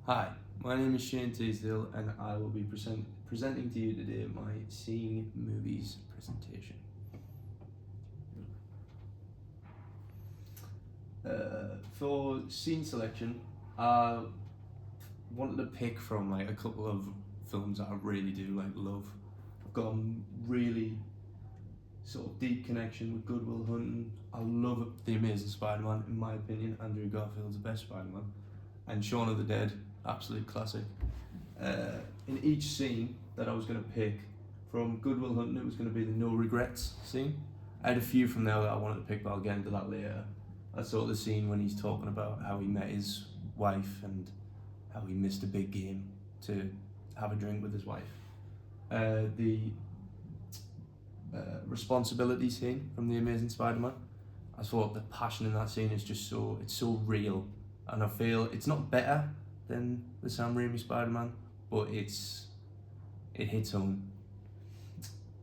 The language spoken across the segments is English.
Hi, my name is Shane Teasdale and I will be presenting to you today my Seeing Movies presentation. For scene selection, I wanted to pick from like a couple of films that I really do love. I've got a really sort of deep connection with Good Will Hunting. I love The Amazing Spider-Man. In my opinion, Andrew Garfield's the best Spider-Man, and Shaun of the Dead, absolute classic. In each scene that I was going to pick, from Good Will Hunting, it was going to be the no regrets scene. I had a few from there that I wanted to pick, but I'll get into that later. I saw the scene when he's talking about how he met his wife and how he missed a big game to have a drink with his wife. The responsibility scene from The Amazing Spider-Man. I thought the passion in that scene is just it's so real, and I feel it's not better than the Sam Raimi Spider-Man, but it hits home.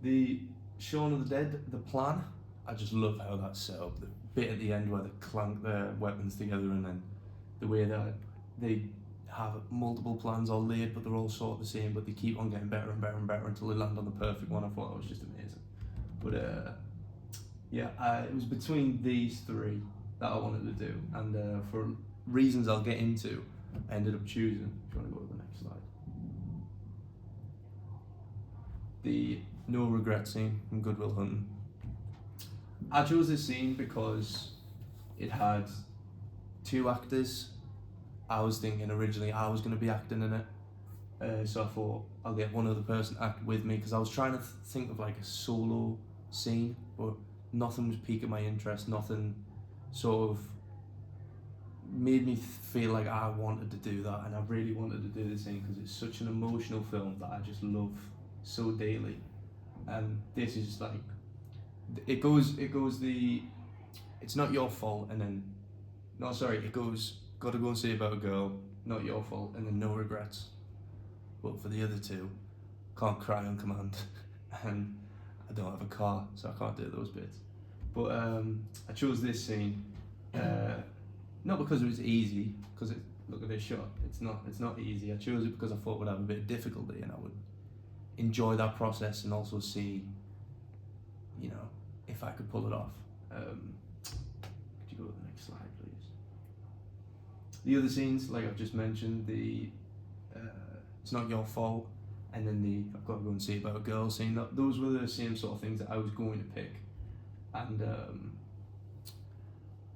The Shaun of the Dead, the plan, I just love how that's set up. The bit at the end where they clank their weapons together, and then the way that they have multiple plans all laid, but they're all sort of the same, but they keep on getting better and better and better until they land on the perfect one. I thought that was just amazing. But it was between these three that I wanted to do, and for reasons I'll get into, I ended up choosing. If you want to go to the next slide, the no regret scene from Good Will Hunting. I chose this scene because it had two actors. I was thinking originally I was going to be acting in it, so I thought I'll get one other person to act with me, because I was trying to think of like a solo scene, but nothing was piquing my interest. Nothing sort of made me feel like I wanted to do that, and I really wanted to do this scene because it's such an emotional film that I just love so daily. And this is like it goes the it's not your fault, and then no, sorry, it goes gotta go and see about a girl, not your fault, and then no regrets. But for the other two, can't cry on command, and I don't have a car, so I can't do those bits. But I chose this scene, not because it was easy, because look at this shot. It's not easy. I chose it because I thought it would have a bit of difficulty, and I would enjoy that process and also see, if I could pull it off. Could you go to the next slide, please? The other scenes, like I've just mentioned, the it's not your fault, and then the I've got to go and see about a girl scene. Those were the same sort of things that I was going to pick, and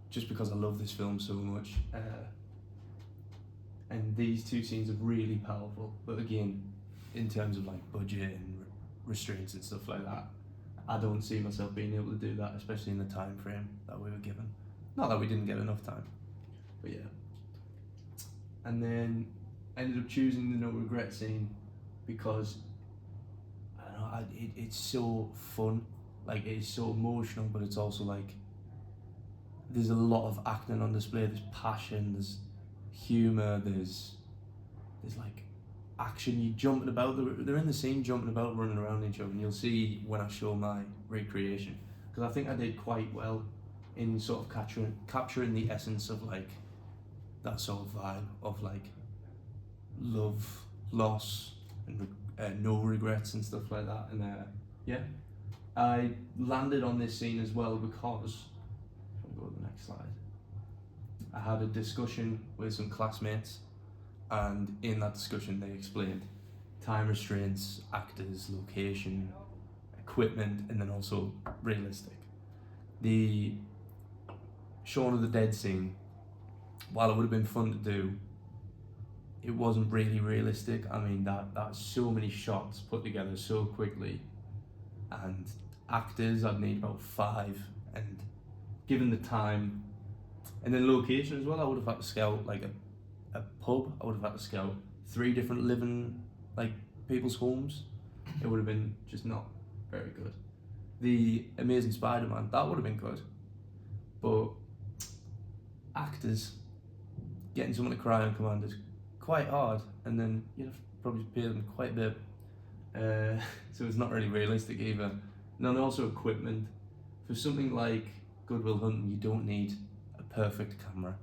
just because I love this film so much, and these two scenes are really powerful. But again, in terms of like budget and restraints and stuff like that, I don't see myself being able to do that, especially in the time frame that we were given. Not that we didn't get enough time, but yeah. And then I ended up choosing the no regret scene because I don't know, it's so fun. Like, it's so emotional, but it's also like there's a lot of acting on display. There's passion, there's humor, there's like action. You jumping about. They're in the scene jumping about, running around each other, and you'll see when I show my recreation, because I think I did quite well in sort of capturing the essence of like that sort of vibe of like love, loss, and no regrets and stuff like that. And I landed on this scene as well because, if I go to the next slide, I had a discussion with some classmates, and in that discussion they explained time restraints, actors, location, equipment, and then also realistic. The Shaun of the Dead scene, while it would have been fun to do, it wasn't really realistic. I mean, that's so many shots put together so quickly, and actors I'd need about 5, and given the time and then location as well, I would have had to scout like a pub. I would have had to scout 3 different living like people's homes. It would have been just not very good. The Amazing Spider-Man, that would have been good, but actors, getting someone to cry on command is quite hard, and then you'd have to probably pay them quite a bit, so it's not really realistic either. And then also equipment. For something like Good Will Hunting, you don't need a perfect camera.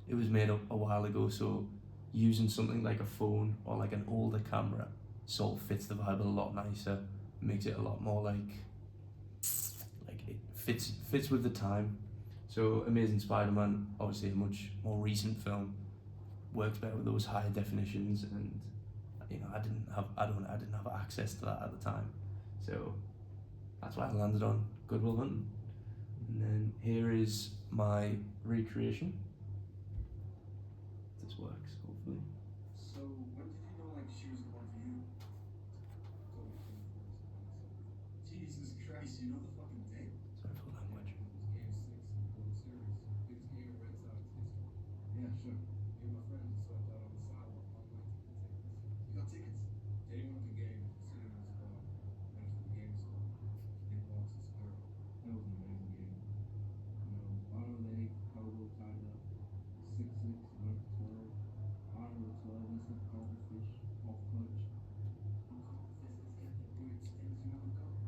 It was made up a while ago, so using something like a phone or like an older camera sort of fits the vibe a lot nicer, makes it a lot more like it fits with the time. So Amazing Spider-Man, obviously a much more recent film, works better with those higher definitions, and I didn't have access to that at the time, so that's why I landed on Good Will Hunting. And then here is my recreation. This works, hopefully. So when did you know like she was the one for you? Jesus Christ, you know the fucking date. Sorry for the language. Game 6 World Series, biggest game in Red Sox history. Yeah, sure. Me and my friends just swept out on the sidewalk all night to get tickets. You got tickets? They didn't want the game, sitting in his car. Went for the game score. They lost his girl. That was an amazing game. Bottom of the 8th, Chicago tied it up. 6-6, went to 12. Bottom of the 12, Vincent Carter Fish, off clutch.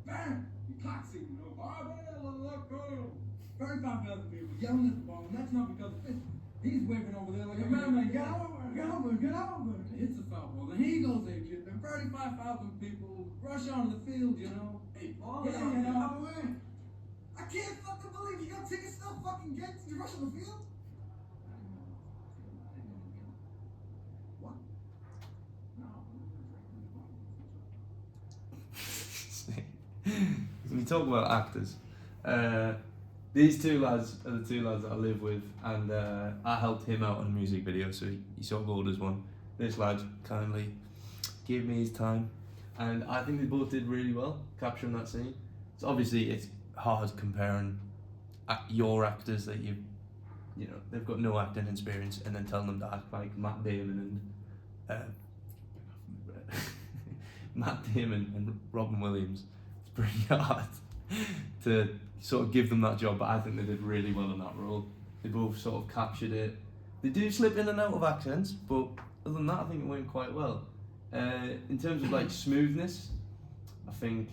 Bam! He clocks it, look, 35,000 people yelling at the ball, and that's not because of Fish. He's waving over there like a man, get over. Hits a foul ball, and he goes apeshit, and 35,000 people rush onto the field, Hey, Paul, I can't fucking believe you got tickets still fucking get to rush on the field? What? No. So we talk about actors. These two lads are the two lads that I live with, and I helped him out on a music video, so he sort of orders one. This lad kindly gave me his time, and I think they both did really well capturing that scene. So obviously it's hard comparing your actors that they've got no acting experience, and then telling them to act like Matt Damon and Robin Williams. It's pretty hard to sort of give them that job, but I think they did really well in that role. They both sort of captured it. They do slip in and out of accents, but other than that, I think it went quite well. In terms of like smoothness, I think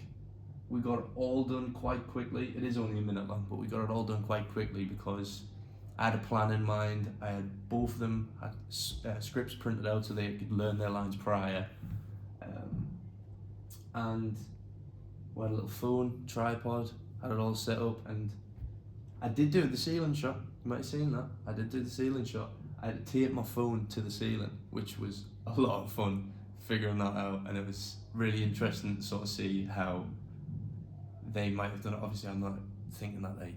we got it all done quite quickly. It is only a minute long, but we got it all done quite quickly because I had a plan in mind. I had both of them had scripts printed out so they could learn their lines prior, and we had a little phone, tripod, had it all set up, and I did do the ceiling shot. You might have seen that. I did do the ceiling shot. I had to tape my phone to the ceiling, which was a lot of fun figuring that out, and it was really interesting to sort of see how they might have done it. Obviously, I'm not thinking that they,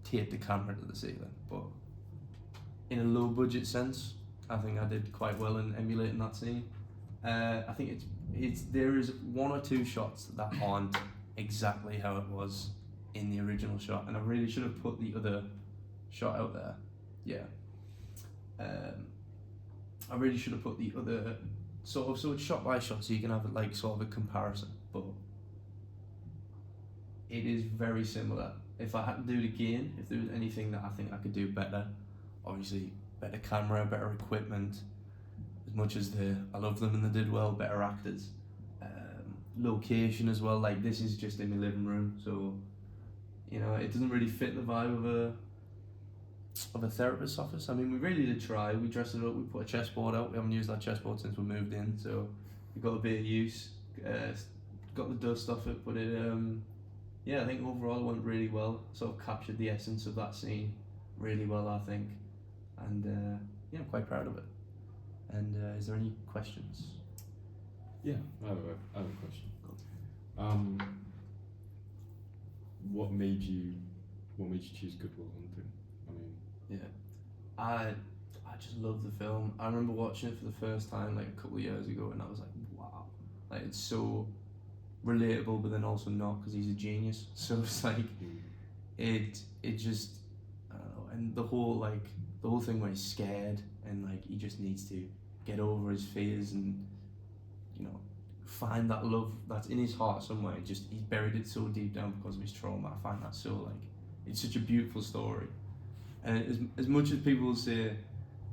taped the camera to the ceiling, but in a low budget sense, I think I did quite well in emulating that scene. I think there is one or two shots that aren't exactly how it was in the original shot, and I really should have put the other shot out there. I really should have put the other so it's shot by shot, so you can have like sort of a comparison, but it is very similar. If I had to do it again, if there was anything that I think I could do better, obviously better camera, better equipment, as much as I love them and they did well, better actors, location as well. Like, this is just in my living room, so it doesn't really fit the vibe of a therapist's office. I mean, we really did try. We dressed it up, we put a chessboard out. We haven't used that chessboard since we moved in, so we got a bit of use, got the dust off it, but I think overall it went really well. Sort of captured the essence of that scene really well, I think, and I'm quite proud of it. And is there any questions? Yeah, I have a question. What made you choose Good Will Hunting? I just love the film. I remember watching it for the first time like a couple of years ago, and I was like, wow, like it's so relatable, but then also not, because he's a genius. So it's like it just, I don't know. And the whole thing where he's scared and like he just needs to get over his fears and find that love that's in his heart somewhere. He's buried it so deep down because of his trauma. I find that so it's such a beautiful story. And as much as people will say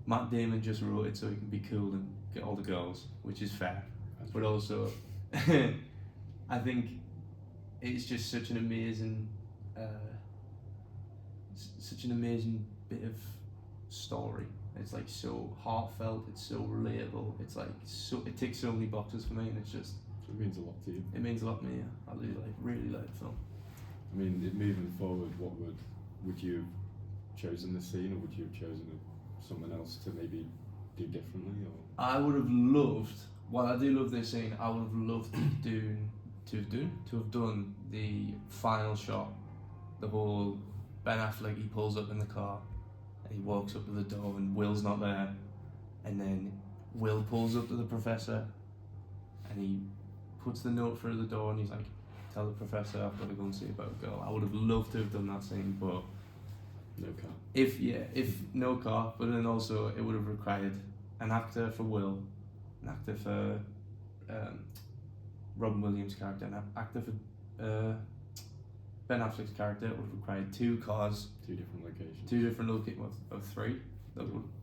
Matt Damon just wrote it so he can be cool and get all the girls, which is fair, but also I think it's just such an amazing bit of story It's like so heartfelt. It's so relatable. It's like it ticks so many boxes for me, and it's just So it means a lot to you. it means a lot to me. Yeah. I really like the film. I mean, moving forward, what would you have chosen this scene, or would you have chosen someone else to maybe do differently, or? I would have loved. While I do love this scene, I would have loved to have done the final shot. The whole Ben Affleck, he pulls up in the car, and he walks up to the door, and Will's not there, and then Will pulls up to the professor, and he puts the note through the door, and he's like, "Tell the professor I've got to go and see about a girl." I would have loved to have done that scene, but No car. if no car, but then also it would have required an actor for Will, an actor for Robin Williams' character, an actor for Ben Affleck's character. It would have required 2 cars, 2 different locations. 2 different locations of 3.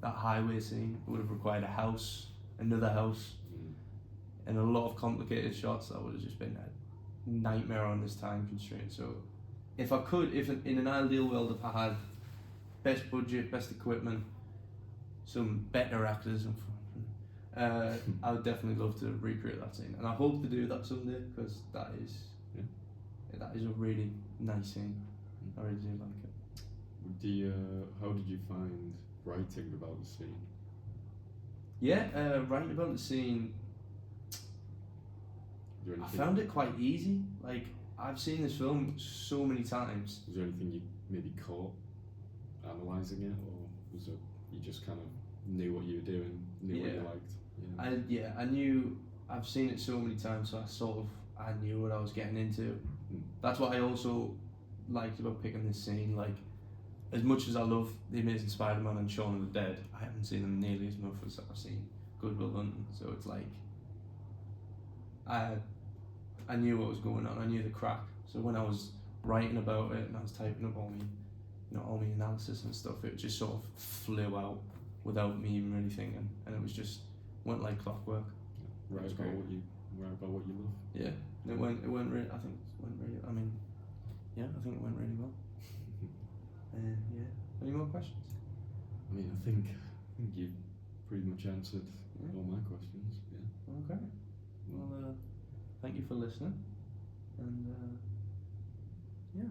That highway scene would have required a house, another house, and a lot of complicated shots. That would have just been a nightmare on this time constraint. So, if in an ideal world, if I had best budget, best equipment, some better actors, I would definitely love to recreate that scene, and I hope to do that someday, because that is a really nice scene. I really do like it. How did you find writing about the scene? Yeah, writing about the scene, Is there I anything, found it quite easy. Like, I've seen this film so many times. Was there anything you maybe caught analysing it, or was it you just kind of knew what you were doing, knew what you Yeah. liked? I knew. I've seen it so many times, so I knew what I was getting into. That's what I also liked about picking this scene. Like, as much as I love The Amazing Spider-Man and Shaun of the Dead, I haven't seen them nearly as much as I've seen Good Will Hunting. So it's like I knew what was going on. I knew the crack. So when I was writing about it and I was typing up all my analysis and stuff, it just sort of flew out without me even really thinking, and it was just went like clockwork. Write That's about great. what you love. Yeah, it went really. I think it went really. I mean, yeah, I think it went really well. Yeah. Any more questions? I mean, I think you pretty much answered Yeah. all my questions. Yeah. Okay. Well, thank you for listening, and yeah.